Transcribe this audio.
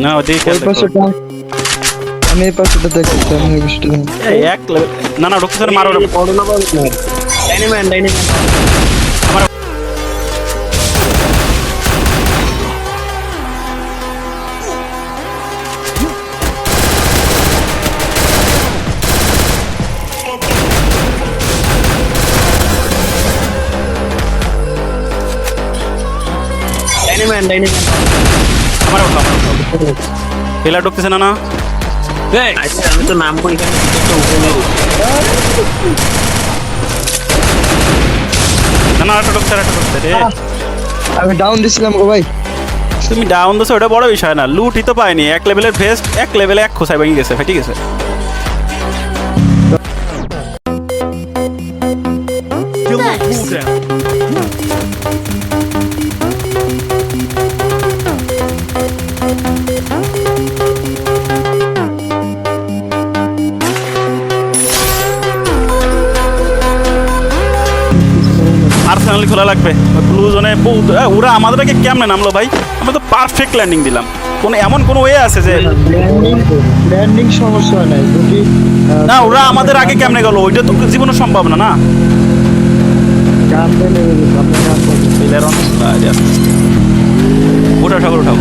না ওদিকে ওই পাশেটা আমি এই পাশেটা দেখছি আমি ওই পাশটা দেখি। এক level- না না ঢুকতেছে না, মারো ওরে। ডাইনাম্যান মারো পিলার ঢুকতেছে না না আমি তো নাম করি এখানে একটা উপরে না না, একটা ঢুকছে রে। আমি ডাউন দিছিলাম গো ভাই। তুমি ডাউন দিছো ওটা বড় বিষয় না, লুটই তো পাইনি। এক লেভেলের ভেস্ট এক লেভেলে এক খোসায় ভেঙে গেছে, ঠিক আছে। আর্সেনাল খোলা লাগবে ব্লু জোনে। ওরা আমাদেরকে কেমনে নামলো ভাই? আমরা তো পারফেক্ট ল্যান্ডিং দিলাম। এমন কোনো ওয়ে আছে যে ল্যান্ডিং সমস্যা নাই যদি না ওরা আমাদের আগে কেমনে গেল? ওইটা তো জীবনে সম্ভব না। না গান দিলে আপনি গান করবেন। ওঠাও ঠাকুর উঠাও।